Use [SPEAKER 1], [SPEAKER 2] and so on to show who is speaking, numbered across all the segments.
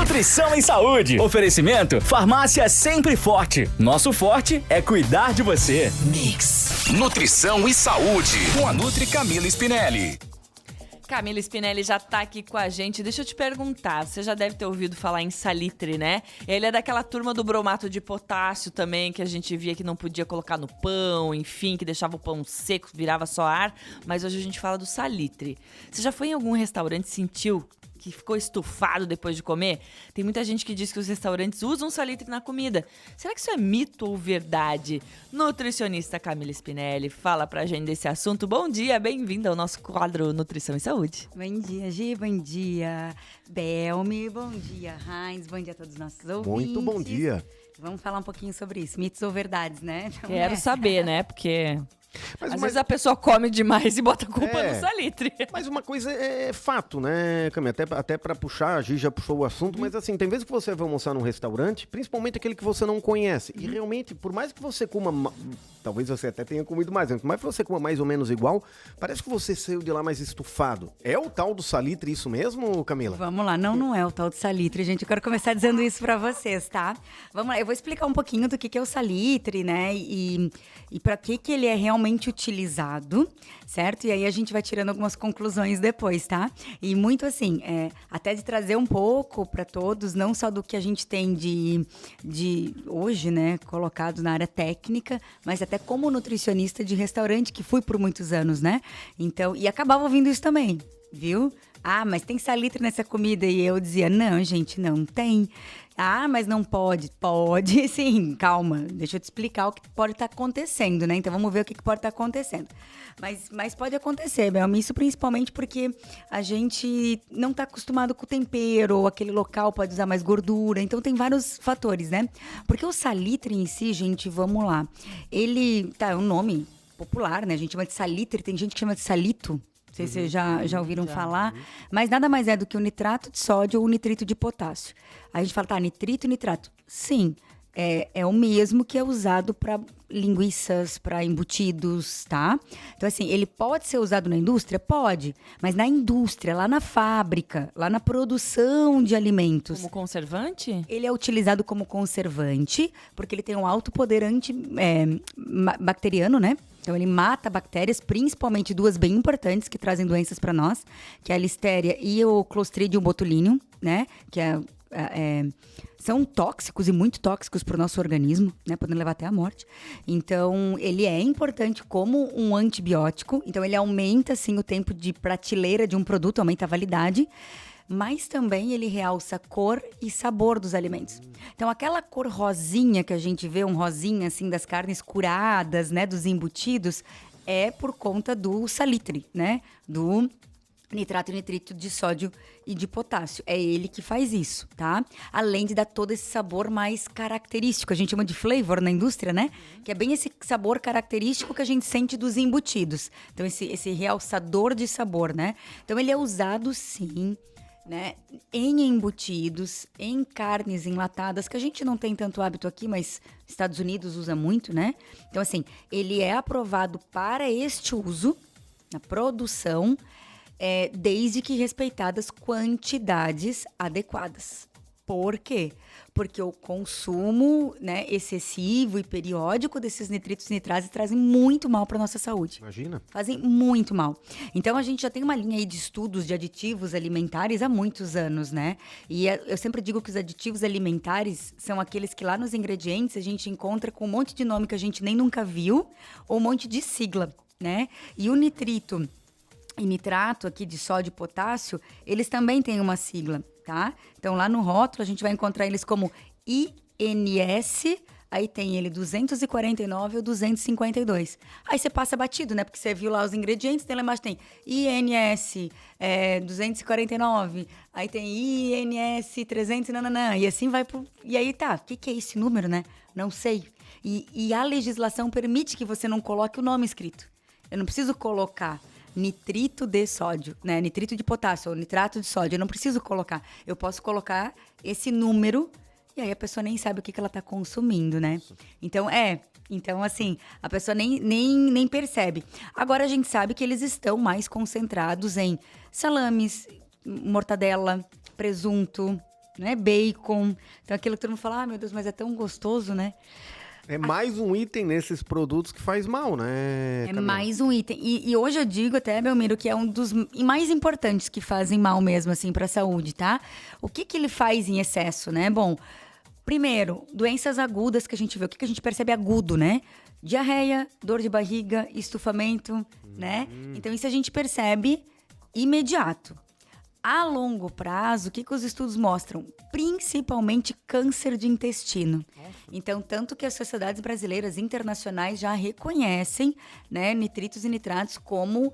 [SPEAKER 1] Nutrição e Saúde. Oferecimento Farmácia Sempre Forte. Nosso forte é cuidar de você.
[SPEAKER 2] Mix. Nutrição e Saúde. Com a Nutri Camila Spinelli.
[SPEAKER 3] Camila Spinelli já tá aqui com a gente. Deixa eu te perguntar, você já deve ter ouvido falar em salitre, né? Ele é daquela turma do bromato de potássio também, que a gente via que não podia colocar no pão, enfim, que deixava o pão seco, virava só ar. Mas hoje a gente fala do salitre. Você já foi em algum restaurante e sentiu que ficou estufado depois de comer? Tem muita gente que diz que os restaurantes usam salitre na comida. Será que isso é mito ou verdade? Nutricionista Camila Spinelli fala pra gente desse assunto. Bom dia, bem-vinda ao nosso quadro Nutrição e Saúde.
[SPEAKER 4] Bom dia, Gi, bom dia, Belmi, bom dia, Heinz, bom dia a todos os nossos ouvintes.
[SPEAKER 5] Muito bom dia.
[SPEAKER 4] Vamos falar um pouquinho sobre isso, mitos ou verdades, né? Então,
[SPEAKER 3] Quero saber, né? Porque
[SPEAKER 5] Mas
[SPEAKER 3] vezes a pessoa come demais e bota a culpa no salitre.
[SPEAKER 5] Mas uma coisa é fato, né, Camila? Até pra puxar, a Gi já puxou o assunto, mas assim, tem vezes que você vai almoçar num restaurante, principalmente aquele que você não conhece, e realmente, por mais que você coma, talvez você até tenha comido mais, mas que você coma mais ou menos igual, parece que você saiu de lá mais estufado. É o tal do salitre isso mesmo, Camila?
[SPEAKER 4] Vamos lá, não é o tal do salitre, gente. Eu quero começar dizendo isso pra vocês, tá? Vamos lá, eu vou explicar um pouquinho do que é o salitre, né? E pra que ele é realmente utilizado, certo? E aí a gente vai tirando algumas conclusões depois, tá? E muito assim, até de trazer um pouco pra todos, não só do que a gente tem de hoje, né? Colocado na área técnica, mas até como nutricionista de restaurante, que fui por muitos anos, né? Então, e acabava ouvindo isso também, viu? Ah, mas tem salitre nessa comida? E eu dizia, não, gente, não tem. Ah, mas não pode. Pode, sim, calma. Deixa eu te explicar o que pode estar acontecendo, né? Então, vamos ver o que pode estar acontecendo. Mas pode acontecer, Belmi, isso principalmente porque a gente não está acostumado com o tempero, ou aquele local pode usar mais gordura. Então, tem vários fatores, né? Porque o salitre em si, gente, vamos lá. Ele, é um nome popular, né? A gente chama de salitre, tem gente que chama de salito. Não sei se vocês já ouviram falar, mas nada mais é do que o nitrato de sódio ou o nitrito de potássio. Aí a gente fala, tá, nitrito e nitrato. Sim, é o mesmo que é usado para linguiças, para embutidos, tá? Então, assim, ele pode ser usado na indústria? Pode, mas na indústria, lá na fábrica, lá na produção de alimentos.
[SPEAKER 3] Como conservante?
[SPEAKER 4] Ele é utilizado como conservante, porque ele tem um alto poder bacteriano, né? Então, ele mata bactérias, principalmente duas bem importantes que trazem doenças para nós, que é a listéria e o Clostridium botulinum, né? Que são tóxicos e muito tóxicos para o nosso organismo, né? Podendo levar até a morte. Então, ele é importante como um antibiótico. Então, ele aumenta, sim, o tempo de prateleira de um produto, aumenta a validade. Mas também ele realça a cor e sabor dos alimentos. Então, aquela cor rosinha que a gente vê, um rosinha, assim, das carnes curadas, né, dos embutidos, é por conta do salitre, né, do nitrato e nitrito de sódio e de potássio. É ele que faz isso, tá? Além de dar todo esse sabor mais característico, a gente chama de flavor na indústria, né? Que é bem esse sabor característico que a gente sente dos embutidos. Então, esse realçador de sabor, né? Então, ele é usado, sim, né, em embutidos, em carnes enlatadas, que a gente não tem tanto hábito aqui, mas Estados Unidos usa muito, né? Então, assim, ele é aprovado para este uso, na produção, desde que respeitadas quantidades adequadas. Por quê? Porque o consumo, né, excessivo e periódico desses nitritos e nitrases trazem muito mal para nossa saúde.
[SPEAKER 5] Imagina.
[SPEAKER 4] Fazem muito mal. Então, a gente já tem uma linha aí de estudos de aditivos alimentares há muitos anos, né? E eu sempre digo que os aditivos alimentares são aqueles que lá nos ingredientes a gente encontra com um monte de nome que a gente nem nunca viu, ou um monte de sigla, né? E o nitrito e nitrato aqui de sódio e potássio, eles também têm uma sigla, tá? Então, lá no rótulo, a gente vai encontrar eles como INS, aí tem ele 249 ou 252. Aí você passa batido, né? Porque você viu lá os ingredientes, tem lá embaixo tem INS 249, aí tem INS 300, nananã, e assim vai pro... E aí tá, o que é esse número, né? Não sei. E a legislação permite que você não coloque o nome escrito. Eu não preciso colocar nitrito de sódio, né? Nitrito de potássio ou nitrato de sódio. Eu não preciso colocar. Eu posso colocar esse número e aí a pessoa nem sabe o que ela está consumindo, né? Então, assim, a pessoa nem percebe. Agora, a gente sabe que eles estão mais concentrados em salames, mortadela, presunto, não é bacon. Então aquilo que todo mundo fala, meu Deus, mas é tão gostoso, né?
[SPEAKER 5] É mais um item nesses produtos que faz mal, né, Camila?
[SPEAKER 4] Mais um item. E hoje eu digo até, Belmiro, que é um dos mais importantes que fazem mal mesmo, assim, pra saúde, tá? O que ele faz em excesso, né? Bom, primeiro, doenças agudas que a gente vê. O que a gente percebe agudo, né? Diarreia, dor de barriga, estufamento, né? Então, isso a gente percebe imediato. A longo prazo, o que os estudos mostram? Principalmente câncer de intestino. Então, tanto que as sociedades brasileiras internacionais já reconhecem, né, nitritos e nitratos como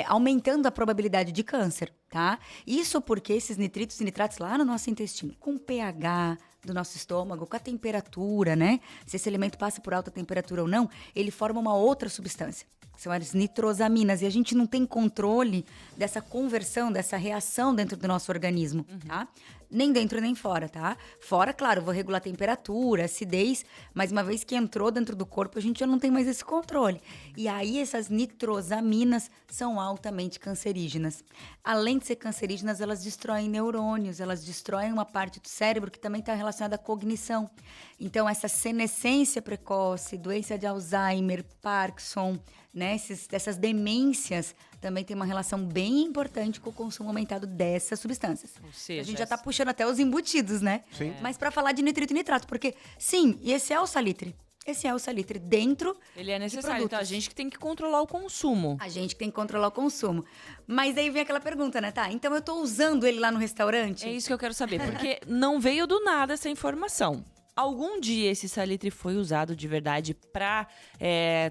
[SPEAKER 4] aumentando a probabilidade de câncer, tá? Isso porque esses nitritos e nitratos lá no nosso intestino, com o pH do nosso estômago, com a temperatura, né? Se esse alimento passa por alta temperatura ou não, ele forma uma outra substância. São as nitrosaminas. E a gente não tem controle dessa conversão, dessa reação dentro do nosso organismo, tá? Nem dentro nem fora, tá? Fora, claro, vou regular a temperatura, acidez, mas uma vez que entrou dentro do corpo, a gente já não tem mais esse controle. E aí, essas nitrosaminas são altamente cancerígenas. Além de ser cancerígenas, elas destroem neurônios, elas destroem uma parte do cérebro que também está relacionada à cognição. Então, essa senescência precoce, doença de Alzheimer, Parkinson, né, essas demências também tem uma relação bem importante com o consumo aumentado dessas substâncias.
[SPEAKER 3] Ou seja,
[SPEAKER 4] a gente já tá puxando até os embutidos, né?
[SPEAKER 5] Sim.
[SPEAKER 4] Mas para falar de nitrito e nitrato, porque sim, e esse é o salitre. Esse é o salitre dentro.
[SPEAKER 3] Ele é
[SPEAKER 4] de
[SPEAKER 3] necessário, então a
[SPEAKER 4] produtos.
[SPEAKER 3] gente que tem que controlar o consumo.
[SPEAKER 4] A gente que tem que controlar o consumo. Mas aí vem aquela pergunta, né? Tá, então eu tô usando ele lá no restaurante?
[SPEAKER 3] É isso que eu quero saber, porque não veio do nada essa informação. Algum dia esse salitre foi usado de verdade pra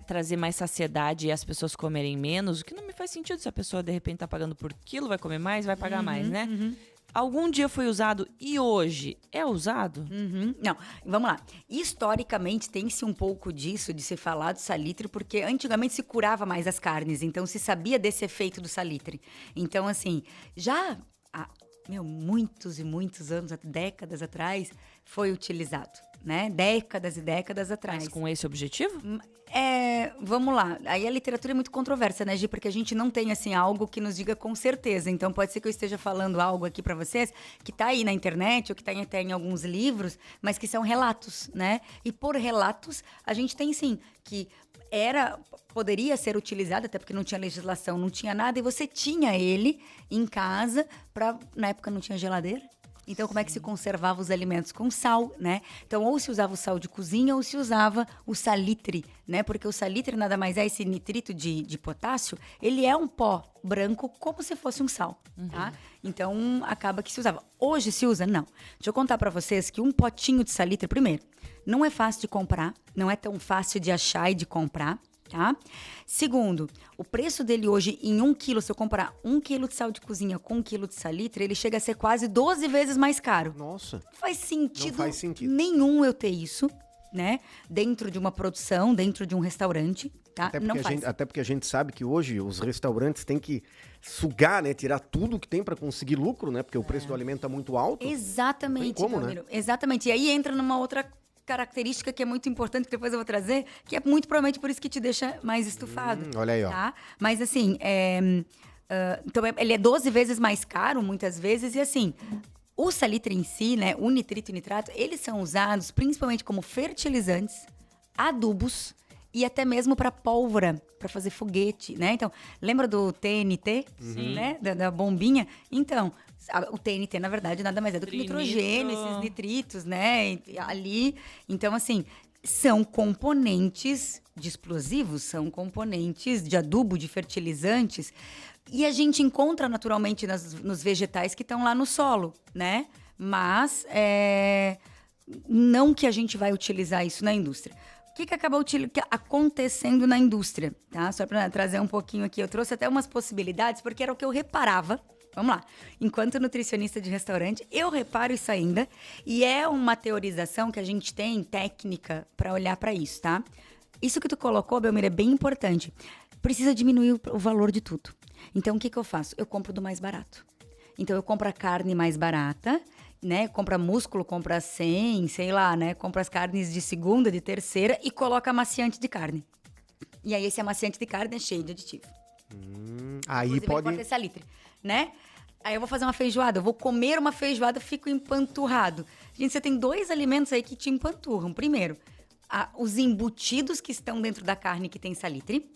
[SPEAKER 3] trazer mais saciedade e as pessoas comerem menos? O que não me faz sentido se a pessoa de repente tá pagando por quilo, vai comer mais, vai pagar mais, né? Algum dia foi usado e hoje é usado?
[SPEAKER 4] Não, vamos lá. Historicamente, tem-se um pouco disso, de se falar do salitre, porque antigamente se curava mais as carnes, então se sabia desse efeito do salitre. Então, assim, já há muitos e muitos anos, décadas atrás, foi utilizado, né? Décadas e décadas atrás.
[SPEAKER 3] Mas com esse objetivo?
[SPEAKER 4] Vamos lá. Aí a literatura é muito controversa, né, Gi? Porque a gente não tem, assim, algo que nos diga com certeza. Então, pode ser que eu esteja falando algo aqui pra vocês que tá aí na internet ou que tá até em alguns livros, mas que são relatos, né? E por relatos, a gente tem, sim, que poderia ser utilizado, até porque não tinha legislação, não tinha nada, e você tinha ele em casa, na época não tinha geladeira. Então, como é que se conservava os alimentos? Com sal, né? Então, ou se usava o sal de cozinha ou se usava o salitre, né? Porque o salitre nada mais é esse nitrito de potássio, ele é um pó branco como se fosse um sal, tá? Então, acaba que se usava. Hoje se usa? Não. Deixa eu contar pra vocês que um potinho de salitre, primeiro, não é fácil de comprar, não é tão fácil de achar e de comprar, tá? Segundo, o preço dele hoje em 1 quilo, se eu comprar 1 quilo de sal de cozinha com 1 quilo de salitre, ele chega a ser quase 12 vezes mais caro.
[SPEAKER 5] Nossa.
[SPEAKER 4] Não faz sentido,
[SPEAKER 5] Não faz sentido
[SPEAKER 4] nenhum eu ter isso, né? Dentro de uma produção, dentro de um restaurante, tá?
[SPEAKER 5] Até porque a gente sabe que hoje os restaurantes têm que sugar, né? Tirar tudo que tem para conseguir lucro, né? Porque o preço do alimento tá muito alto.
[SPEAKER 4] Exatamente,
[SPEAKER 5] Não tem como,
[SPEAKER 4] Belmiro. Exatamente. E aí entra numa outra característica que é muito importante, que depois eu vou trazer, que é muito provavelmente por isso que te deixa mais estufado.
[SPEAKER 5] Olha aí, ó.
[SPEAKER 4] Tá? Mas assim, então ele é 12 vezes mais caro, muitas vezes, e assim, o salitre em si, né, o nitrito e o nitrato, eles são usados principalmente como fertilizantes, adubos e até mesmo para pólvora, para fazer foguete, né? Então, lembra do TNT, né, da bombinha? Então, o TNT, na verdade, nada mais é do que nitrogênio, esses nitritos, né? Ali. Então, assim, são componentes de explosivos, são componentes de adubo, de fertilizantes. E a gente encontra naturalmente nos vegetais que estão lá no solo, né? Mas não que a gente vai utilizar isso na indústria. O que acaba acontecendo na indústria, tá? Só para trazer um pouquinho aqui. Eu trouxe até umas possibilidades, porque era o que eu reparava. Vamos lá. Enquanto nutricionista de restaurante, eu reparo isso ainda. E é uma teorização que a gente tem, técnica, para olhar para isso, tá? Isso que tu colocou, Belmiro, é bem importante. Precisa diminuir o valor de tudo. Então, o que eu faço? Eu compro do mais barato. Então, eu compro a carne mais barata, né? Compra músculo, compra 100, sei lá, né? Compra as carnes de segunda, de terceira e coloca amaciante de carne. E aí, esse amaciante de carne é cheio de aditivo.
[SPEAKER 5] Aí
[SPEAKER 4] Inclusive,
[SPEAKER 5] pode...
[SPEAKER 4] ele pode ter salitre, né? Aí eu vou fazer uma feijoada, eu vou comer uma feijoada, fico empanturrado. Gente, você tem 2 alimentos aí que te empanturram. Primeiro, os embutidos que estão dentro da carne que tem salitre.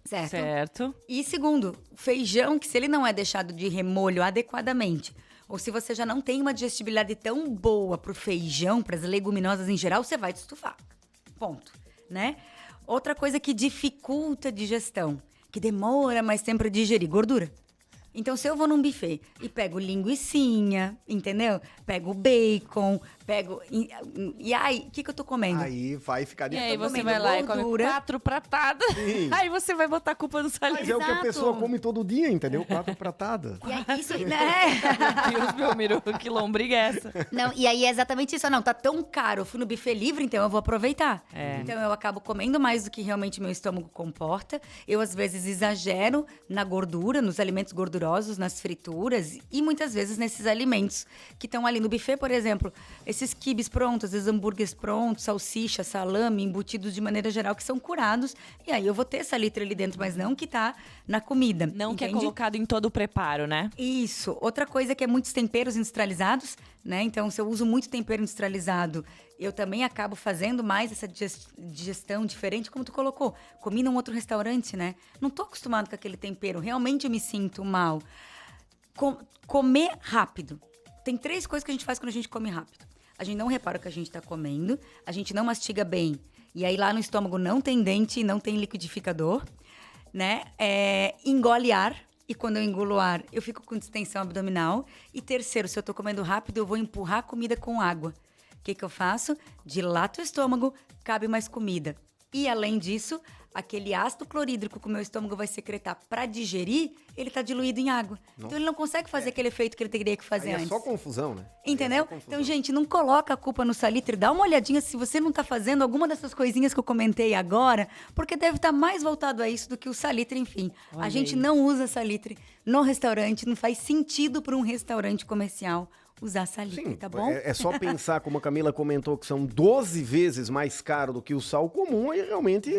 [SPEAKER 4] Certo. E segundo, feijão, que se ele não é deixado de remolho adequadamente, ou se você já não tem uma digestibilidade tão boa pro feijão, pras leguminosas em geral, você vai te estufar. Ponto, né? Outra coisa que dificulta a digestão, que demora mais tempo pra digerir, gordura. Então, se eu vou num buffet e pego linguicinha, entendeu? Pego bacon, pego... E aí, o que eu tô comendo?
[SPEAKER 5] Aí vai ficar difícil.
[SPEAKER 3] E aí você vai lá e come 4 pratadas.
[SPEAKER 5] Sim.
[SPEAKER 3] Aí você vai botar a culpa no salitre.
[SPEAKER 5] Mas é o que a pessoa come todo dia, entendeu? 4 pratadas.
[SPEAKER 4] E aí, isso, né?
[SPEAKER 3] Deus, meu Miru, que lombriga é essa?
[SPEAKER 4] Não, e aí é exatamente isso. Não, tá tão caro. Eu fui no buffet livre, então eu vou aproveitar. Então eu acabo comendo mais do que realmente meu estômago comporta. Eu, às vezes, exagero na gordura, nos alimentos gordurosos, nas frituras e muitas vezes nesses alimentos que estão ali no buffet, por exemplo, esses quibes prontos, esses hambúrgueres prontos, salsicha, salame, embutidos de maneira geral que são curados. E aí eu vou ter salitre ali dentro, mas não que tá na comida.
[SPEAKER 3] Não
[SPEAKER 4] entende?
[SPEAKER 3] que é colocado em todo o preparo, né?
[SPEAKER 4] Isso. Outra coisa que é muitos temperos industrializados, né? Então, se eu uso muito tempero industrializado, eu também acabo fazendo mais essa digestão diferente, como tu colocou. Comi num outro restaurante, né? Não tô acostumado com aquele tempero. Realmente eu me sinto mal. Comer rápido. Tem 3 coisas que a gente faz quando a gente come rápido. A gente não repara o que a gente tá comendo. A gente não mastiga bem. E aí, lá no estômago não tem dente, não tem liquidificador, né? Engole ar. E quando eu engulo ar, eu fico com distensão abdominal. E terceiro, se eu tô comendo rápido, eu vou empurrar a comida com água. O que eu faço? Dilato o estômago, cabe mais comida. E além disso, aquele ácido clorídrico que o meu estômago vai secretar para digerir, ele tá diluído em água. Nossa. Então ele não consegue fazer aquele efeito que ele teria que fazer antes.
[SPEAKER 5] É só confusão, né?
[SPEAKER 4] Entendeu? Então, gente, não coloca a culpa no salitre. Dá uma olhadinha se você não tá fazendo alguma dessas coisinhas que eu comentei agora, porque deve estar mais voltado a isso do que o salitre, enfim. Olha, a gente não usa salitre no restaurante, não faz sentido para um restaurante comercial usar salitre,
[SPEAKER 5] sim,
[SPEAKER 4] tá bom?
[SPEAKER 5] É só pensar, como a Camila comentou, que são 12 vezes mais caro do que o sal comum, e realmente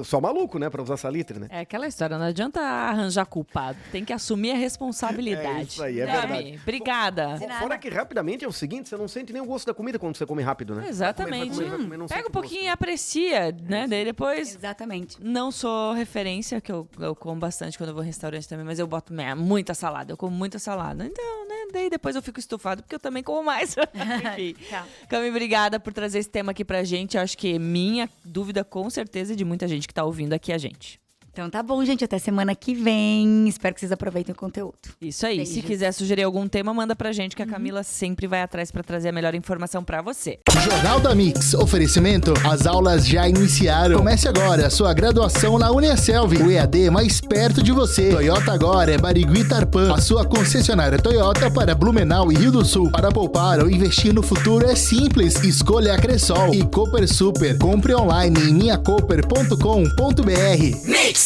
[SPEAKER 5] só maluco, né, pra usar salitre, né?
[SPEAKER 3] É aquela história, não adianta arranjar culpado, tem que assumir a responsabilidade.
[SPEAKER 5] É isso aí, é
[SPEAKER 3] Gabi,
[SPEAKER 5] verdade.
[SPEAKER 3] obrigada.
[SPEAKER 5] Fora que rapidamente é o seguinte, você não sente nem o gosto da comida quando você come rápido, né?
[SPEAKER 3] Exatamente.
[SPEAKER 5] Vai comer, não
[SPEAKER 3] Pega
[SPEAKER 5] sente
[SPEAKER 3] um pouquinho
[SPEAKER 5] gosto.
[SPEAKER 3] e aprecia, né? Daí depois...
[SPEAKER 4] Exatamente.
[SPEAKER 3] Não sou referência, que eu como bastante quando eu vou em restaurante também, mas eu boto muita salada, eu como muita salada. Então, né, daí depois eu fico estufado, porque eu também como mais. Enfim.
[SPEAKER 4] Tá.
[SPEAKER 3] Cami, obrigada por trazer esse tema aqui pra gente. Eu acho que minha dúvida, com certeza, de muita gente que tá ouvindo aqui a gente.
[SPEAKER 4] Então tá bom, gente. Até semana que vem. Espero que vocês aproveitem o conteúdo.
[SPEAKER 3] Isso aí.
[SPEAKER 4] Beijos.
[SPEAKER 3] Se quiser sugerir algum tema, manda pra gente, que a Camila sempre vai atrás pra trazer a melhor informação pra você.
[SPEAKER 6] Jornal da Mix. Oferecimento. As aulas já iniciaram. Comece agora a sua graduação na Uniaselv. O EAD mais perto de você. Toyota agora é Barigui Tarpan. A sua concessionária Toyota para Blumenau e Rio do Sul. Para poupar ou investir no futuro é simples. Escolha a Cressol e Cooper Super. Compre online em minhacoper.com.br.
[SPEAKER 2] Mix!